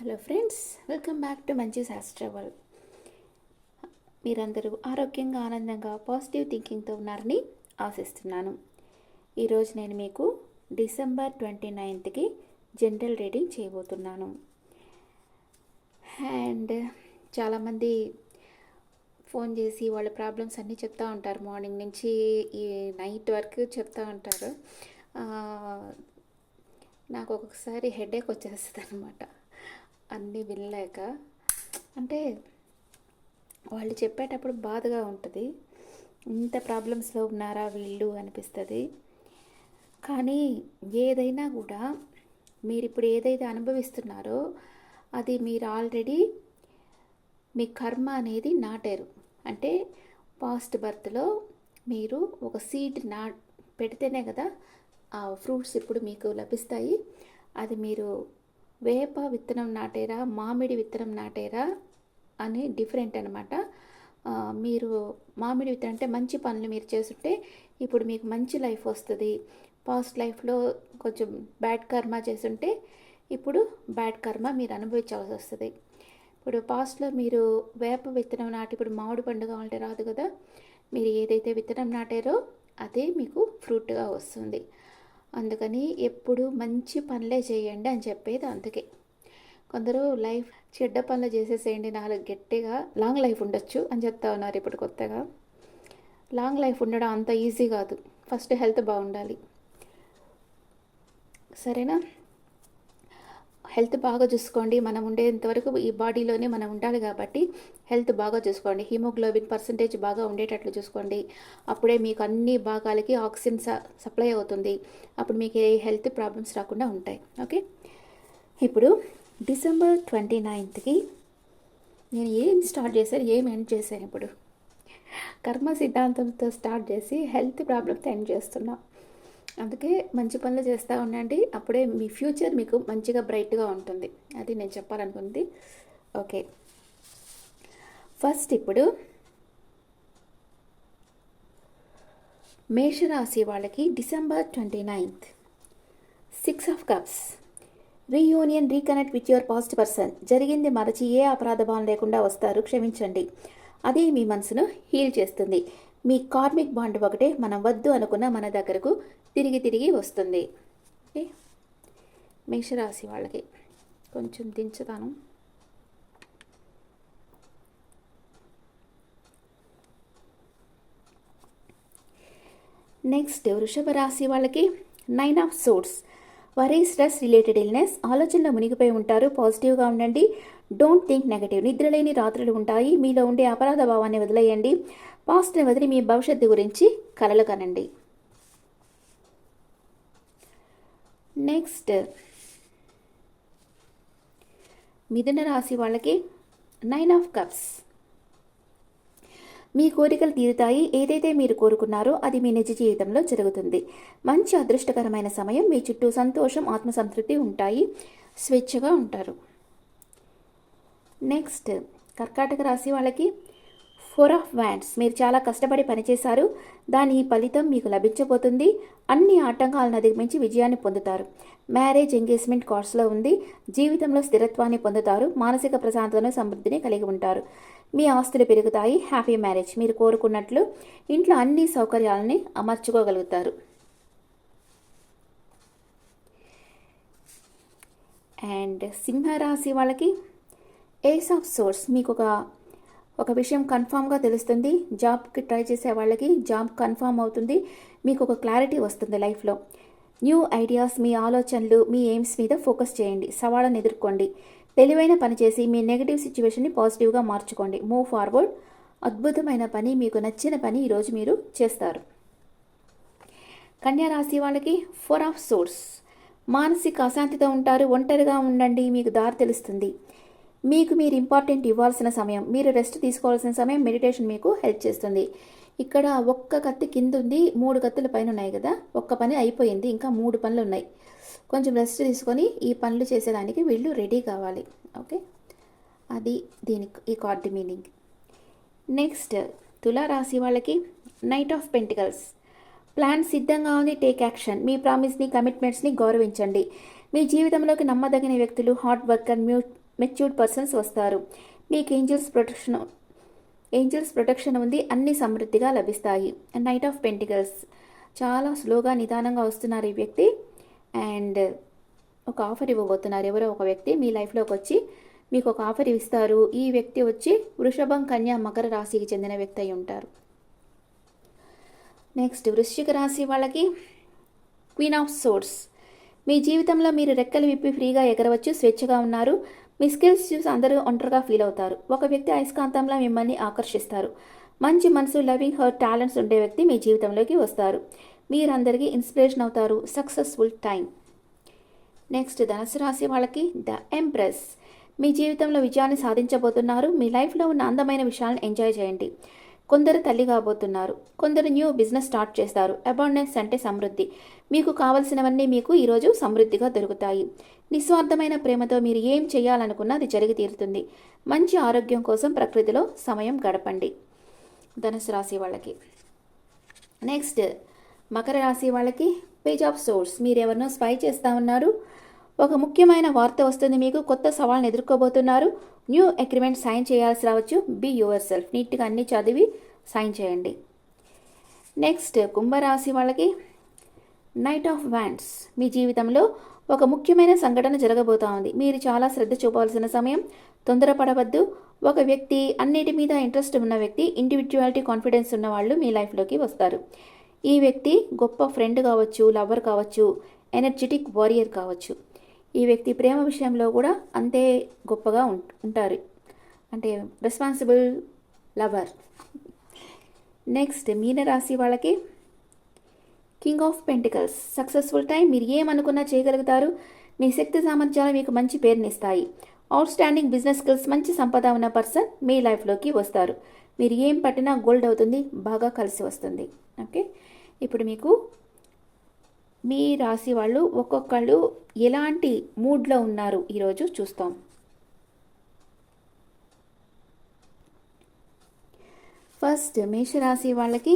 Hello friends, welcome back to మంచి శాస్త్రవల్. మీరందరూ ఆరోగ్యంగా ఆనందంగా పాజిటివ్ థింకింగ్తో ఉన్నారని ఆశిస్తున్నాను. ఈరోజు నేను మీకు డిసెంబర్ 29కి జనరల్ రీడింగ్ చేయబోతున్నాను. అండ్ చాలామంది ఫోన్ చేసి వాళ్ళ ప్రాబ్లమ్స్ అన్నీ చెప్తూ ఉంటారు. మార్నింగ్ నుంచి ఈ నైట్ వరకు చెప్తూ ఉంటారు. నాకు ఒక్కొక్కసారి హెడేక్ వచ్చేస్తుంది అనమాట అన్నీ వినలేక. అంటే వాళ్ళు చెప్పేటప్పుడు బాధగా ఉంటుంది, ఇంత ప్రాబ్లమ్స్లో ఉన్నారా వీళ్ళు అనిపిస్తుంది. కానీ ఏదైనా కూడా మీరు ఇప్పుడు ఏదైతే అనుభవిస్తున్నారో అది మీరు ఆల్రెడీ మీ కర్మ అనేది నాటారు. అంటే పాస్ట్ బర్త్లో మీరు ఒక సీడ్ పెడితేనే కదా ఆ ఫ్రూట్స్ ఇప్పుడు మీకు లభిస్తాయి. అది మీరు వేప విత్తనం నాటేరా, మామిడి విత్తనం నాటేరా అని డిఫరెంట్ అనమాట. మీరు మామిడి విత్తనం అంటే మంచి పనులు మీరు చేస్తుంటే ఇప్పుడు మీకు మంచి లైఫ్ వస్తుంది. పాస్ట్ లైఫ్లో కొంచెం బ్యాడ్ కర్మ చేస్తుంటే ఇప్పుడు బ్యాడ్ కర్మ మీరు అనుభవించాల్సి వస్తుంది. ఇప్పుడు పాస్ట్లో మీరు వేప విత్తనం నాటి ఇప్పుడు మామిడి పండు కావాలంటే రాదు కదా. మీరు ఏదైతే విత్తనం నాటారో అదే మీకు ఫ్రూట్గా వస్తుంది. అందుకని ఎప్పుడు మంచి పనులే చేయండి అని చెప్పేది. అందుకే కొందరు లైఫ్ చెడ్డ పనులు చేసేసేయండి, నాలుగు గట్టిగా లాంగ్ లైఫ్ ఉండొచ్చు అని చెప్తా ఉన్నారు. ఇప్పుడు కొత్తగా లాంగ్ లైఫ్ ఉండడం అంత ఈజీ కాదు. ఫస్ట్ హెల్త్ బాగుండాలి, సరేనా? హెల్త్ బాగా చూసుకోండి. మనం ఉండేంతవరకు ఈ బాడీలోనే మనం ఉండాలి కాబట్టి హెల్త్ బాగా చూసుకోండి. హిమోగ్లోబిన్ పర్సంటేజ్ బాగా ఉండేటట్లు చూసుకోండి. అప్పుడే మీకు అన్ని భాగాలకి ఆక్సిజన్ సప్లై అవుతుంది. అప్పుడు మీకు ఏ హెల్త్ ప్రాబ్లమ్స్ రాకుండా ఉంటాయి. ఓకే, ఇప్పుడు డిసెంబర్ 29కి నేను ఏం స్టార్ట్ చేశాను, ఏం ఎండ్ చేశాను? ఇప్పుడు కర్మ సిద్ధాంతంతో స్టార్ట్ చేసి హెల్త్ ప్రాబ్లమ్తో ఎండ్ చేస్తున్నా. అందుకే మంచి పనులు చేస్తూ ఉండండి, అప్పుడే మీ ఫ్యూచర్ మీకు మంచిగా బ్రైట్గా ఉంటుంది. అది నేను చెప్పాలనుకుంది. ఓకే, ఫస్ట్ ఇప్పుడు మేషరాశి వాళ్ళకి December 29th 6 of Cups. Reunion, reconnect with your past person. జరిగింది మరచి ఏ అపరాధ భావం లేకుండా వస్తారు. క్షమించండి, అది మీ మనసును హీల్ చేస్తుంది. మీ కార్మిక్ బాండ్ ఒకటే మనం వద్దు అనుకున్న మన దగ్గరకు తిరిగి వస్తుంది. ఓకే, మేషరాశి వాళ్ళకి కొంచెం దించుతాను. నెక్స్ట్ వృషభ రాశి వాళ్ళకి 9 of Swords. Worry, stress related illness. ఆలోచనలో మునిగిపోయి ఉంటారు. పాజిటివ్గా ఉండండి. Don't think negative. నిద్రలేని రాత్రులు ఉంటాయి. మీలో ఉండే అపరాధ భావాన్ని వదిలేయండి. పాస్ట్ని వదిలి మీ భవిష్యత్తు గురించి కలలు కనండి. నెక్స్ట్ మిథున రాశి వాళ్ళకి 9 of Cups. మీ కోరికలు తీరుతాయి. ఏదైతే మీరు కోరుకున్నారో అది మీ నిజ జీవితంలో జరుగుతుంది. మంచి అదృష్టకరమైన సమయం. మీ చుట్టూ సంతోషం, ఆత్మసంతృప్తి ఉంటాయి. స్వేచ్ఛగా ఉంటారు. నెక్స్ట్ కర్కాటక రాశి వాళ్ళకి 4 of Wands. మీరు చాలా కష్టపడి పనిచేశారు, దాని ఫలితం మీకు లభించబోతుంది. అన్ని ఆటంకాలను అధిగమించి విజయాన్ని పొందుతారు. మ్యారేజ్, ఎంగేజ్మెంట్ కోర్సులో ఉంది. జీవితంలో స్థిరత్వాన్ని పొందుతారు. మానసిక ప్రశాంతతను, సమృద్ధిని కలిగి ఉంటారు. మీ ఆస్తులు పెరుగుతాయి. Happy marriage. మీరు కోరుకున్నట్లు ఇంట్లో అన్ని సౌకర్యాలని అమర్చుకోగలుగుతారు. అండ్ సింహరాశి వాళ్ళకి ఏస్ ఆఫ్ సోర్స్. మీకు ఒక విషయం కన్ఫామ్గా తెలుస్తుంది. జాబ్కి ట్రై చేసే వాళ్ళకి జాబ్ కన్ఫామ్ అవుతుంది. మీకు ఒక క్లారిటీ వస్తుంది లైఫ్లో. న్యూ ఐడియాస్, మీ ఆలోచనలు, మీ ఎయిమ్స్ మీద ఫోకస్ చేయండి. సవాళ్ళను ఎదుర్కోండి. తెలివైన పని చేసి మీ నెగిటివ్ సిచ్యువేషన్ని పాజిటివ్గా మార్చుకోండి. Move forward. అద్భుతమైన పని, మీకు నచ్చిన పని ఈరోజు మీరు చేస్తారు. కన్యా రాశి వాళ్ళకి 4 of Swords. మానసిక అశాంతితో ఉంటారు. ఒంటరిగా ఉండండి, మీకు దారి తెలుస్తుంది. మీకు మీరు ఇంపార్టెంట్ ఇవ్వాల్సిన సమయం, మీరు రెస్ట్ తీసుకోవాల్సిన సమయం. మెడిటేషన్ మీకు హెల్ప్ చేస్తుంది. ఇక్కడ ఒక్క కత్తి కింద ఉంది, 3 కత్తుల పైన ఉన్నాయి కదా. ఒక్క పని అయిపోయింది, ఇంకా 3 పనులు ఉన్నాయి. కొంచెం రెస్ట్ తీసుకొని ఈ పనులు చేసేదానికి వీళ్ళు రెడీ కావాలి. ఓకే, అది దీనికి ఈ కార్డు మీనింగ్. నెక్స్ట్ తులారాశి వాళ్ళకి నైట్ ఆఫ్ పెంటికల్స్. ప్లాన్ సిద్ధంగా ఉంది. Take action. మీ ప్రామిస్ని, కమిట్మెంట్స్ని గౌరవించండి. మీ జీవితంలోకి నమ్మదగిన వ్యక్తులు, హార్డ్ వర్కర్, మెచ్యూర్డ్ పర్సన్స్ వస్తారు. మీకు ఏంజల్స్ ప్రొటెక్షన్ ఉంది. అన్ని సమృద్ధిగా లభిస్తాయి. నైట్ ఆఫ్ పెంటికల్స్, చాలా స్లోగా నిదానంగా వస్తున్నారు ఈ వ్యక్తి. అండ్ ఒక ఆఫర్ ఇవ్వబోతున్నారు. ఎవరో ఒక వ్యక్తి మీ లైఫ్లోకి వచ్చి మీకు ఒక ఆఫర్ ఇస్తారు. ఈ వ్యక్తి వచ్చి వృషభం, కన్య, మకర రాశికి చెందిన వ్యక్తి అయి ఉంటారు. నెక్స్ట్ వృశ్చిక రాశి వాళ్ళకి క్వీన్ ఆఫ్ సోర్స్. మీ జీవితంలో మీరు రెక్కలు విప్పి ఫ్రీగా ఎగరవచ్చు. స్వేచ్ఛగా ఉన్నారు. మీ స్కిల్స్ చూసి అందరూ ఒంటరిగా ఫీల్ అవుతారు. ఒక వ్యక్తి అయస్కాంతంలో మిమ్మల్ని ఆకర్షిస్తారు. మంచి మనసు, లవింగ్ హర్ట్, టాలెంట్స్ ఉండే వ్యక్తి మీ జీవితంలోకి వస్తారు. మీరందరికీ ఇన్స్పిరేషన్ అవుతారు. Successful time. నెక్స్ట్ ధనుసు రాశి వాళ్ళకి ద ఎంప్రెస్. మీ జీవితంలో విజయాన్ని సాధించబోతున్నారు. మీ లైఫ్లో ఉన్న అందమైన విషయాలను ఎంజాయ్ చేయండి. కొందరు తల్లి కాబోతున్నారు. కొందరు న్యూ బిజినెస్ స్టార్ట్ చేస్తారు. అబాండెన్స్ అంటే సమృద్ధి. మీకు కావలసినవన్నీ మీకు ఈరోజు సమృద్ధిగా దొరుకుతాయి. నిస్వార్థమైన ప్రేమతో మీరు ఏం చేయాలనుకున్నా అది జరిగి తీరుతుంది. మంచి ఆరోగ్యం కోసం ప్రకృతిలో సమయం గడపండి. ధనుసు రాశి వాళ్ళకి. నెక్స్ట్ మకర రాశి వాళ్ళకి పేజ్ ఆఫ్ సోర్స్. మీరు ఎవరినో స్పై చేస్తూ ఉన్నారు. ఒక ముఖ్యమైన వార్త వస్తుంది. మీకు కొత్త సవాళ్ళను ఎదుర్కోబోతున్నారు. న్యూ అగ్రిమెంట్ సైన్ చేయాల్సి రావచ్చు. Be yourself. నీట్గా అన్నీ చదివి సైన్ చేయండి. నెక్స్ట్ కుంభరాశి వాళ్ళకి నైట్ ఆఫ్ వ్యాండ్స్. మీ జీవితంలో ఒక ముఖ్యమైన సంఘటన జరగబోతా ఉంది. మీరు చాలా శ్రద్ధ చూపాల్సిన సమయం. తొందరపడవద్దు. ఒక వ్యక్తి, అన్నిటి మీద ఇంట్రెస్ట్ ఉన్న వ్యక్తి, ఇండివిజువాలిటీ, కాన్ఫిడెన్స్ ఉన్న వాళ్ళు మీ లైఫ్లోకి వస్తారు. ఈ వ్యక్తి గొప్ప ఫ్రెండ్ కావచ్చు, లవర్ కావచ్చు, ఎనర్జెటిక్ వారియర్ కావచ్చు. ఈ వ్యక్తి ప్రేమ విషయంలో కూడా అంతే గొప్పగా ఉంటారు. అంటే రెస్పాన్సిబుల్ లవర్. నెక్స్ట్ మీనరాశి వాళ్ళకి king of pentacles. Successful time. మీరు ఏమనుకున్నా చేయగలుగుతారు. మీ శక్తి సామర్థ్యాలు మీకు మంచి పేరునిస్తాయి. అవుట్ స్టాండింగ్ బిజినెస్ స్కిల్స్, మంచి సంపద ఉన్న పర్సన్ మీ లైఫ్లోకి వస్తారు. మీరు ఏం పట్టినా గోల్డ్ అవుతుంది. బాగా కలిసి వస్తుంది. ఓకే, ఇప్పుడు మీకు మీ రాశి వాళ్ళు ఒక్కొక్కళ్ళు ఎలాంటి మూడ్లో ఉన్నారు ఈరోజు చూస్తాం. ఫస్ట్ మేషరాశి వాళ్ళకి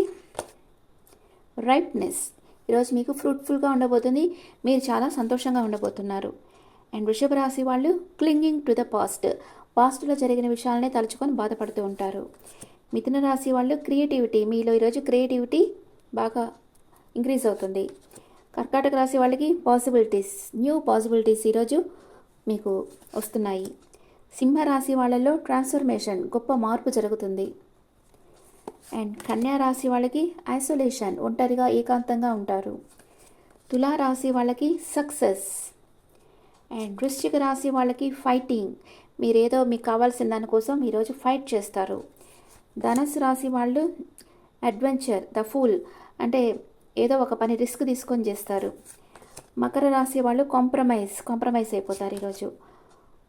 రైప్నెస్. ఈరోజు మీకు ఫ్రూట్ఫుల్గా ఉండబోతుంది. మీరు చాలా సంతోషంగా ఉండబోతున్నారు. అండ్ వృషభ రాశి వాళ్ళు క్లింగింగ్ టు ద పాస్ట్లో జరిగిన విషయాలనే తలుచుకొని బాధపడుతూ ఉంటారు. మిథున రాశి వాళ్ళు క్రియేటివిటీ. మీలో ఈరోజు క్రియేటివిటీ బాగా ఇంక్రీజ్ అవుతుంది. కర్కాటక రాశి వాళ్ళకి పాసిబిలిటీస్, న్యూ పాసిబిలిటీస్ ఈరోజు మీకు వస్తున్నాయి. సింహరాశి వాళ్ళలో ట్రాన్స్ఫర్మేషన్, గొప్ప మార్పు జరుగుతుంది. అండ్ కన్యా రాశి వాళ్ళకి ఐసోలేషన్, ఒంటరిగా ఏకాంతంగా ఉంటారు. తులారాశి వాళ్ళకి సక్సెస్. అండ్ వృశ్చిక రాశి వాళ్ళకి ఫైటింగ్. మీరేదో మీకు కావాల్సిన దానికోసం ఈరోజు ఫైట్ చేస్తారు. ధనుసు రాశి వాళ్ళు అడ్వెంచర్, ద ఫూల్, అంటే ఏదో ఒక పని రిస్క్ తీసుకొని చేస్తారు. మకర రాశి వాళ్ళు కాంప్రమైజ్ అయిపోతారు ఈరోజు.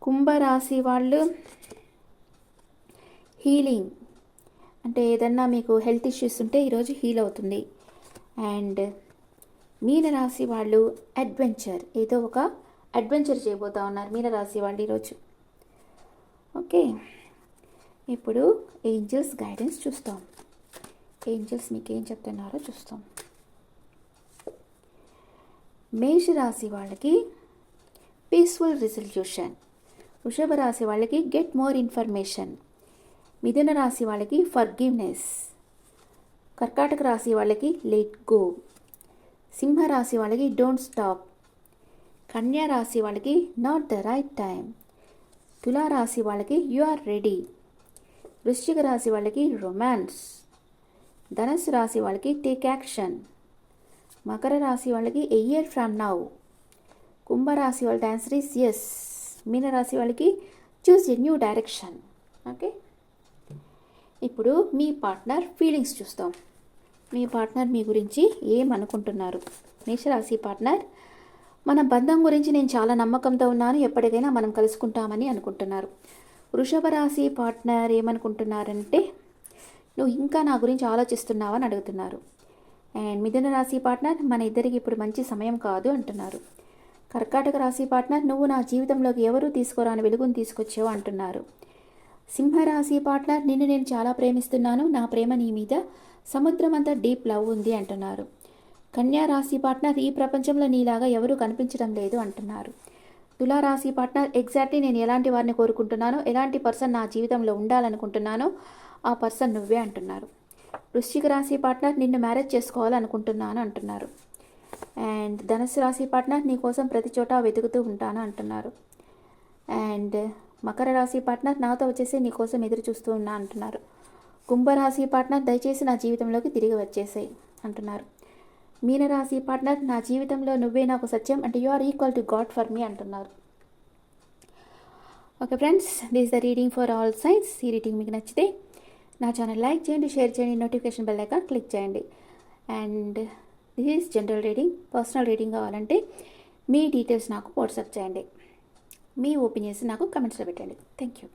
కుంభరాశి వాళ్ళు హీలింగ్, అంటే ఏదన్నా మీకు హెల్త్ ఇష్యూస్ ఉంటే ఈరోజు హీల్ అవుతుంది. అండ్ మీనరాశి వాళ్ళు అడ్వెంచర్, ఏదో ఒక అడ్వెంచర్ చేయబోతూ ఉన్నారు మీనరాశి వాళ్ళు ఈరోజు. ఓకే, ఇప్పుడు ఏంజల్స్ గైడెన్స్ చూస్తాం. ఏంజల్స్ మీకు ఏం చెప్తున్నారో చూస్తాం. మేషరాశి వాళ్ళకి పీస్ఫుల్ రిజల్యూషన్. వృషభ రాశి వాళ్ళకి గెట్ మోర్ ఇన్ఫర్మేషన్. మిథున రాశి వాళ్ళకి ఫర్గివ్నెస్. కర్కాటక రాశి వాళ్ళకి లెట్ గో. సింహరాశి వాళ్ళకి డోంట్ స్టాప్. కన్యా రాశి వాళ్ళకి నాట్ ద రైట్ టైం. తులారాశి వాళ్ళకి యు ఆర్ రెడీ. వృశ్చిక రాశి వాళ్ళకి రొమాన్స్. ధనుసు రాశి వాళ్ళకి టేక్ యాక్షన్. మకర రాశి వాళ్ళకి ఎ ఇయర్ ఫ్రమ్ నౌ. కుంభరాశి వాళ్ళ ఆన్సర్ ఇస్ ఎస్. మీనరాశి వాళ్ళకి choose a new direction. Okay, ఇప్పుడు మీ పార్ట్నర్ ఫీలింగ్స్ చూస్తాం. మీ పార్ట్నర్ మీ గురించి ఏమనుకుంటున్నారు? మేషరాశి పార్ట్నర్, మన బంధం గురించి నేను చాలా నమ్మకంతో ఉన్నాను, ఎప్పటికైనా మనం కలుసుకుంటామని అనుకుంటున్నారు. వృషభ రాశి పార్ట్నర్ ఏమనుకుంటున్నారంటే, నువ్వు ఇంకా నా గురించి ఆలోచిస్తున్నావని అడుగుతున్నారు. అండ్ మిథున రాశి పార్ట్నర్, మన ఇద్దరికి ఇప్పుడు మంచి సమయం కాదు అంటున్నారు. కర్కాటక రాశి పార్ట్నర్, నువ్వు నా జీవితంలోకి ఎవరూ తీసుకురాని వెలుగును తీసుకొచ్చావు అంటున్నారు. సింహరాశి పార్ట్నర్, నిన్ను నేను చాలా ప్రేమిస్తున్నాను, నా ప్రేమ నీ మీద సముద్రం అంతా డీప్ లవ్ ఉంది అంటున్నారు. కన్యా రాశి పార్ట్నర్, ఈ ప్రపంచంలో నీలాగా ఎవరూ కనిపించడం లేదు అంటున్నారు. తులారాశి పార్ట్నర్ ఎగ్జాక్ట్లీ నేను ఎలాంటి వారిని కోరుకుంటున్నానో, ఎలాంటి పర్సన్ నా జీవితంలో ఉండాలనుకుంటున్నానో ఆ పర్సన్ నువ్వే అంటున్నారు. వృశ్చిక రాశి పార్ట్నర్ నిన్ను మ్యారేజ్ చేసుకోవాలనుకుంటున్నాను అంటున్నారు. అండ్ ధనుసు రాశి పార్ట్నర్ నీ కోసం ప్రతి చోట వెతుకుతూ ఉంటాను అంటున్నారు. అండ్ మకర రాశి పార్ట్నర్ నాతో వచ్చేసి నీ కోసం ఎదురు చూస్తూ ఉన్నా అంటున్నారు. కుంభరాశి పార్ట్నర్ దయచేసి నా జీవితంలోకి తిరిగి వచ్చేసాయి అంటున్నారు. మీనరాశి పార్ట్నర్ నా జీవితంలో నువ్వే నాకు సత్యం అంటే you are equal to God for me అంటున్నారు. Okay friends, this is the reading for all signs. ఈ రీడింగ్ మీకు నచ్చితే నా ఛానల్ లైక్ చేయండి, షేర్ చేయండి, నోటిఫికేషన్ బెల్ ఐకాన్ క్లిక్ చేయండి. And this is general reading. Personal reading కావాలంటే మీ డీటెయిల్స్ నాకు వాట్సాప్ చేయండి. మీ ఒపీనియన్స్ నాకు కమెంట్స్లో పెట్టండి. Thank you.